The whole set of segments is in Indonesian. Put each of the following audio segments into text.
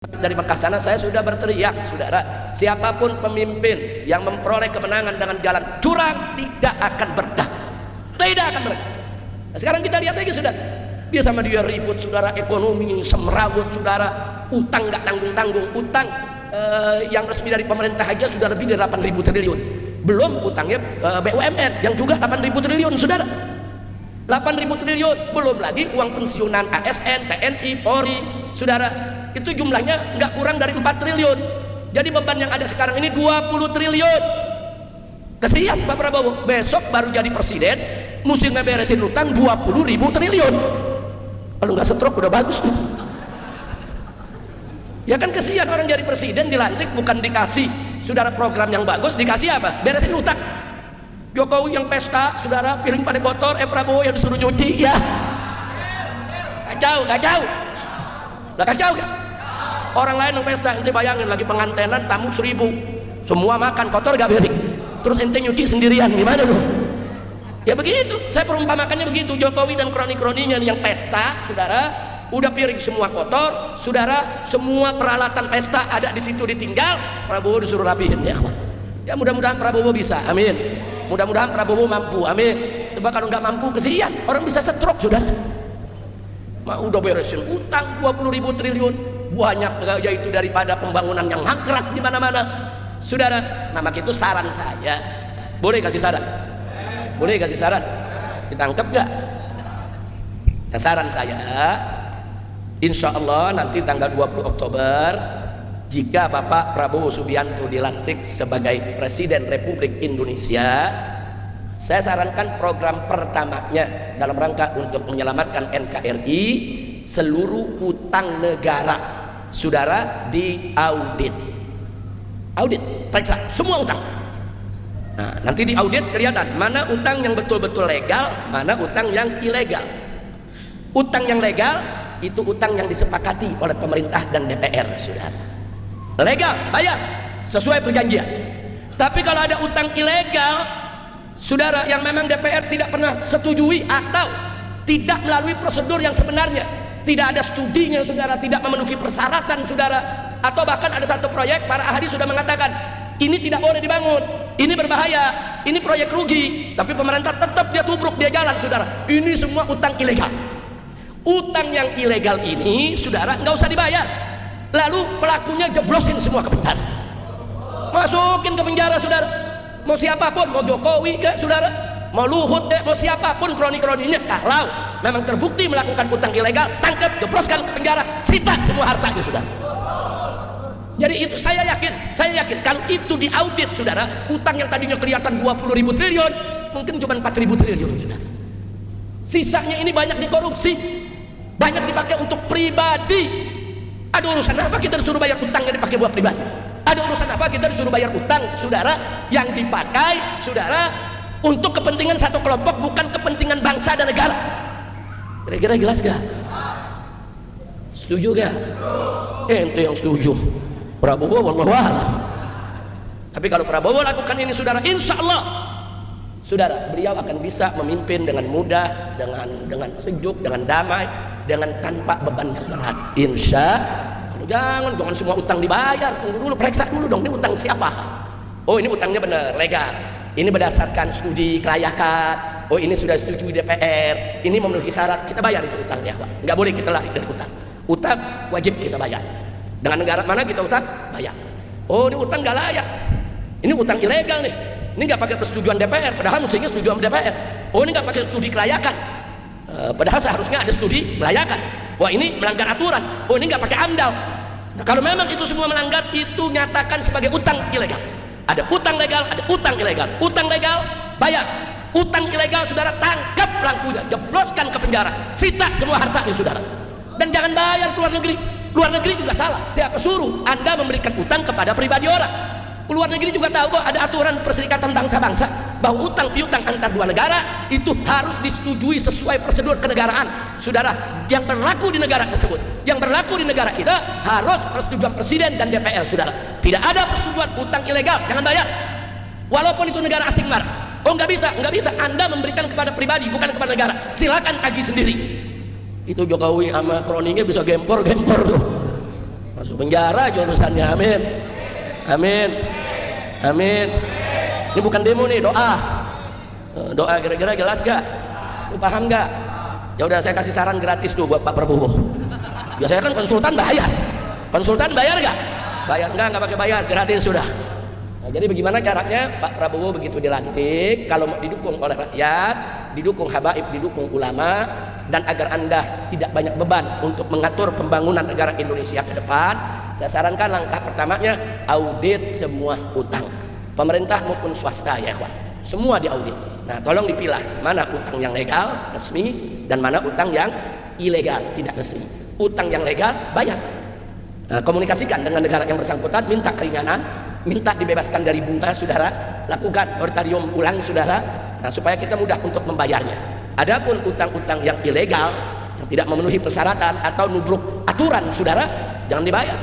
Dari Mekah sana saya sudah berteriak, saudara, siapapun pemimpin yang memperoleh kemenangan dengan jalan curang tidak akan berkah, tidak akan berkah. Nah, sekarang kita lihat lagi, saudara, dia sama dia ribut, saudara, ekonomi semrawut, saudara, utang nggak tanggung-tanggung, utang yang resmi dari pemerintah aja sudah lebih dari 8.000 triliun, belum utangnya BUMN yang juga 8.000 triliun, saudara. 8.000 triliun, belum lagi uang pensiunan ASN, TNI, Polri, saudara, itu jumlahnya nggak kurang dari 4 triliun. Jadi beban yang ada sekarang ini 20 triliun. Kesian Pak Prabowo, besok baru jadi presiden mesti ngeberesin utang 20.000 triliun. Kalau nggak stroke udah bagus tuh. Ya kan kesian orang jadi presiden dilantik bukan dikasih saudara program yang bagus, dikasih apa? Beresin utang. Jokowi yang pesta, saudara, piring pada kotor, Prabowo yang disuruh nyuci, ya kacau, kacau lah, kacau ya. Orang lain yang pesta, ente bayangin lagi pengantenan tamu 1.000, semua makan kotor gak berik, terus ente nyuci sendirian, gimana tuh? Ya begitu, saya perumpamakannya begitu. Jokowi dan kroni-kroninya yang pesta, saudara, udah piring semua kotor, saudara, semua peralatan pesta ada di situ ditinggal, Prabowo disuruh rapihin, ya. Ya mudah-mudahan Prabowo bisa, amin. Mudah-mudahan Prabowo mampu, amin. Coba kalau nggak mampu, kesian, orang bisa stroke, saudara. Mau udah beresin utang 20.000 triliun, banyak yaitu daripada pembangunan yang mangkrak di mana-mana, saudara. Nah, maka itu saran saya, boleh kasih saran, boleh kasih saran, ditangkap nggak? Nah, saran saya, insya Allah nanti tanggal 20 Oktober jika Bapak Prabowo Subianto dilantik sebagai Presiden Republik Indonesia, saya sarankan program pertamanya dalam rangka untuk menyelamatkan NKRI, seluruh utang negara, saudara, diaudit. Audit, periksa semua utang. Nah, nanti diaudit kelihatan mana utang yang betul-betul legal, mana utang yang ilegal. Utang yang legal itu utang yang disepakati oleh pemerintah dan DPR, saudara. Legal, bayar sesuai perjanjian. Tapi kalau ada utang ilegal, saudara, yang memang DPR tidak pernah setujui atau tidak melalui prosedur yang sebenarnya, tidak ada studinya, saudara, tidak memenuhi persyaratan, saudara, atau bahkan ada satu proyek para ahli sudah mengatakan ini tidak boleh dibangun, ini berbahaya, ini proyek rugi, tapi pemerintah tetap dia tubruk, dia jalan, saudara. Ini semua utang ilegal. Utang yang ilegal ini, saudara, nggak usah dibayar, lalu pelakunya jeblosin semua ke penjara, masukin ke penjara, saudara. Mau siapapun, mau Jokowi ke, saudara, mau Luhut mau siapapun kroni-kroninya, kalau memang terbukti melakukan utang ilegal, tangkap, jebloskan ke penjara, sita semua hartanya, saudara. Jadi itu saya yakin kalau itu diaudit, saudara, utang yang tadinya kelihatan 20.000 triliun mungkin cuma 4.000 triliun, saudara. Sisanya ini banyak dikorupsi, banyak dipakai untuk pribadi. Ada urusan apa kita disuruh bayar utang yang dipakai buat pribadi? Ada urusan apa kita disuruh bayar utang, saudara, yang dipakai, saudara, untuk kepentingan satu kelompok, bukan kepentingan bangsa dan negara? Kira-kira jelas gak? Setuju gak? Ente yang setuju, Prabowo wallahu a'lam. Tapi kalau Prabowo lakukan ini, saudara, insya Allah, saudara, beliau akan bisa memimpin dengan mudah, dengan sejuk, dengan damai, dengan tanpa beban yang berat, insya. Jangan semua utang dibayar, tunggu dulu, periksa dulu dong, ini utang siapa? Oh, ini utangnya benar, legal, ini berdasarkan studi kelayakan, oh ini sudah setujui DPR, ini memenuhi syarat, kita bayar itu utang, ya Pak. Nggak boleh kita lari dari utang. Utang wajib kita bayar. Dengan negara mana kita utang? Bayar. Oh, ini utang nggak layak, ini utang ilegal nih, ini nggak pakai persetujuan DPR, padahal mestinya setujuan DPR. Oh, ini nggak pakai studi kelayakan, padahal seharusnya ada studi kelayakan. Wah, ini melanggar aturan. Oh, ini nggak pakai AMDAL. Nah, kalau memang itu semua melanggar, itu nyatakan sebagai utang ilegal. Ada utang legal, ada utang ilegal. Utang legal bayar, utang ilegal, saudara, tangkap pelakunya, jebloskan ke penjara, sita semua hartanya, saudara. Dan jangan bayar ke luar negeri. Luar negeri juga salah. Siapa suruh Anda memberikan utang kepada pribadi orang? Luar negeri juga tahu kok, ada aturan Perserikatan Bangsa-Bangsa bahwa utang piutang antar dua negara itu harus disetujui sesuai prosedur kenegaraan, saudara, yang berlaku di negara tersebut. Yang berlaku di negara kita harus persetujuan presiden dan DPR, saudara. Tidak ada persetujuan utang ilegal, jangan bayar, walaupun itu negara asing marah. Oh, nggak bisa, Anda memberikan kepada pribadi, bukan kepada negara. Silakan tagih sendiri. Itu Jokowi sama kroninya bisa gempor tuh. Masuk penjara aja urusannya. Amin. Amin. Amin. Ini bukan demo nih, doa. Doa kira-kira jelas gak? Lu paham gak? Ya udah, saya kasih saran gratis tuh buat Pak Prabowo. Biasanya kan konsultan bayar. Konsultan bayar gak? Bayar enggak pakai bayar, gratis sudah. Nah, jadi bagaimana caranya Pak Prabowo begitu dilantik, kalau mau didukung oleh rakyat, didukung habaib, didukung ulama, dan agar Anda tidak banyak beban untuk mengatur pembangunan negara Indonesia ke depan, saya sarankan langkah pertamanya audit semua utang pemerintah maupun swasta ya kawan, semua diaudit. Nah, tolong dipilah mana utang yang legal resmi dan mana utang yang ilegal tidak resmi. Utang yang legal bayar. Nah, komunikasikan dengan negara yang bersangkutan, minta keringanan, minta dibebaskan dari bunga, saudara, lakukan moratorium ulang, saudara, nah, supaya kita mudah untuk membayarnya. Adapun utang-utang yang ilegal yang tidak memenuhi persyaratan atau nubruk aturan, saudara, jangan dibayar.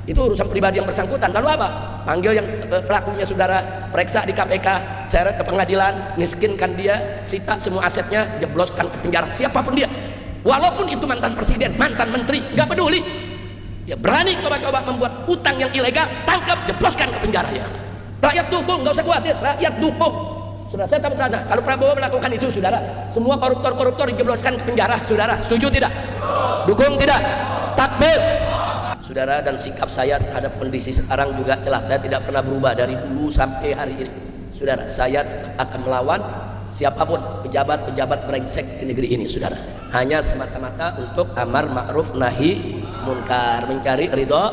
Itu urusan pribadi yang bersangkutan. Lalu apa? Panggil yang pelakunya, saudara, periksa di KPK, seret ke pengadilan, miskinkan dia, sita semua asetnya, jebloskan ke penjara, siapapun dia, walaupun itu mantan presiden, mantan menteri, nggak peduli. Ya berani coba-coba membuat utang yang ilegal, tangkap, jebloskan ke penjara ya. Rakyat dukung, nggak usah khawatir, rakyat dukung. Saudara, saya tanya, kalau Prabowo melakukan itu, saudara, semua koruptor-koruptor dijebloskan ke penjara, saudara, setuju tidak? Dukung tidak? Takbir. Saudara, dan sikap saya terhadap kondisi sekarang juga jelas, saya tidak pernah berubah dari dulu sampai hari ini. Saudara, saya akan melawan siapapun pejabat-pejabat brengsek di negeri ini, saudara. Hanya semata-mata untuk amar ma'ruf nahi munkar, mencari ridho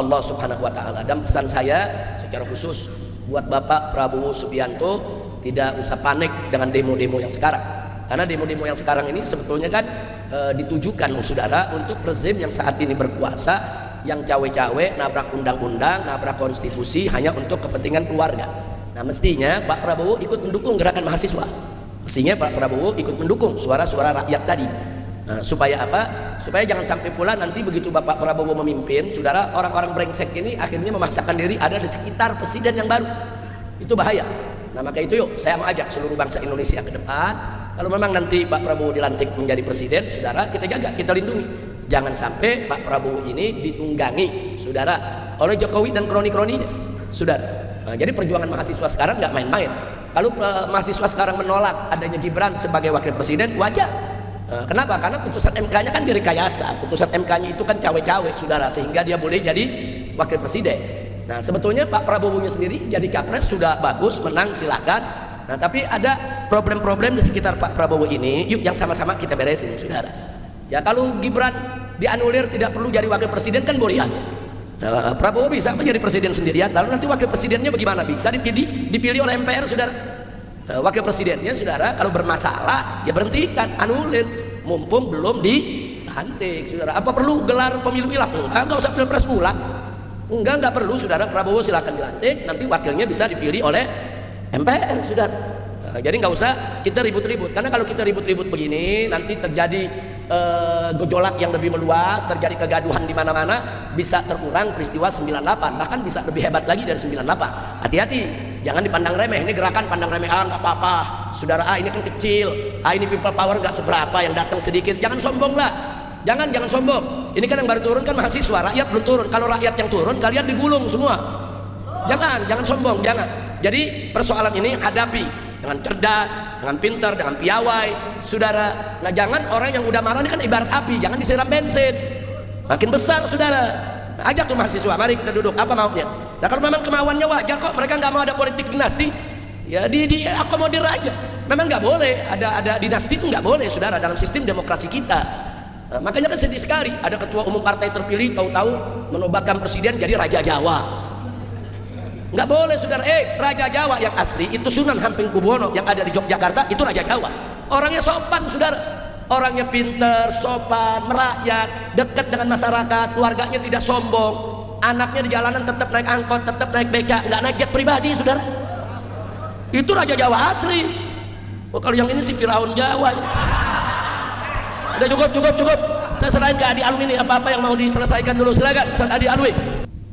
Allah Subhanahu wa taala. Dan pesan saya secara khusus buat Bapak Prabowo Subianto, tidak usah panik dengan demo-demo yang sekarang. Karena demo-demo yang sekarang ini sebetulnya kan ditujukan, saudara, untuk rezim yang saat ini berkuasa, yang cawe-cawe, nabrak undang-undang, nabrak konstitusi hanya untuk kepentingan keluarga. Nah, mestinya Pak Prabowo ikut mendukung gerakan mahasiswa. Mestinya Pak Prabowo ikut mendukung suara-suara rakyat tadi. Nah, supaya apa? Supaya jangan sampai pula nanti begitu Bapak Prabowo memimpin, saudara, orang-orang brengsek ini akhirnya memaksakan diri ada di sekitar presiden yang baru. Itu bahaya. Nah, maka itu yuk, saya mengajak seluruh bangsa Indonesia ke depan, kalau memang nanti Pak Prabowo dilantik menjadi presiden, saudara, kita jaga, kita lindungi. Jangan sampai Pak Prabowo ini ditunggangi, saudara, oleh Jokowi dan kroni-kroninya, saudara. Nah, jadi perjuangan mahasiswa sekarang nggak main-main. Kalau mahasiswa sekarang menolak adanya Gibran sebagai wakil presiden, wajar. Kenapa? Karena putusan MK-nya kan direkayasa. Putusan MK-nya itu kan cawe-cawe, saudara, sehingga dia boleh jadi wakil presiden. Nah, sebetulnya Pak Prabowo-nya sendiri jadi capres sudah bagus, menang, silakan. Nah, tapi ada problem-problem di sekitar Pak Prabowo ini, yuk yang sama-sama kita beresin, saudara. Ya, kalau Gibran dianulir tidak perlu jadi wakil presiden kan boleh aja. Nah, Prabowo bisa menjadi presiden sendirian, lalu nanti wakil presidennya bagaimana? Bisa dipilih oleh MPR, saudara. Nah, wakil presidennya, saudara, kalau bermasalah ya berhentikan, anulir, mumpung belum dilantik, saudara. Apa perlu gelar pemilu ulang? Enggak usah pilpres ulang. Enggak perlu, saudara. Prabowo silakan dilantik, nanti wakilnya bisa dipilih oleh MPR, saudara. Nah, jadi nggak usah kita ribut-ribut, karena kalau kita ribut-ribut begini nanti terjadi gejolak yang lebih meluas, terjadi kegaduhan di mana-mana, bisa terulang peristiwa 98, bahkan bisa lebih hebat lagi dari 98. Hati-hati, jangan dipandang remeh. Ini gerakan pandang remeh, nggak apa-apa, saudara, ini kan kecil, ini people power nggak seberapa, yang datang sedikit. Jangan sombong lah, jangan sombong. Ini kan yang baru turun kan mahasiswa, rakyat belum turun. Kalau rakyat yang turun, kalian digulung semua. Jangan sombong, jangan. Jadi persoalan ini hadapi dengan cerdas, dengan pintar, dengan piawai, saudara. Nah, jangan orang yang udah marah ini kan ibarat api, jangan disiram bensin, makin besar, saudara. Nah, ajak tuh mahasiswa, mari kita duduk, apa maunya. Nah, kalau memang kemauannya wajar kok, mereka nggak mau ada politik dinasti, ya diakomodir aja. Memang nggak boleh ada dinasti, itu nggak boleh, saudara, dalam sistem demokrasi kita. Nah, makanya kan sedih sekali ada ketua umum partai terpilih tahu-tahu menobatkan presiden jadi Raja Jawa. Nggak boleh, saudara. Raja Jawa yang asli itu Sunan Hamengkubuwono yang ada di Yogyakarta, itu Raja Jawa. Orangnya sopan, saudara. Orangnya pinter, sopan, merakyat, dekat dengan masyarakat, keluarganya tidak sombong. Anaknya di jalanan tetap naik angkot, tetap naik beca, nggak naik jet pribadi, saudara. Itu Raja Jawa asli. Oh, kalau yang ini si Firaun Jawa. Udah cukup. Saya serahin ke Adi Alwi ini, apa-apa yang mau diselesaikan dulu, silakan Ustaz Adi Alwi.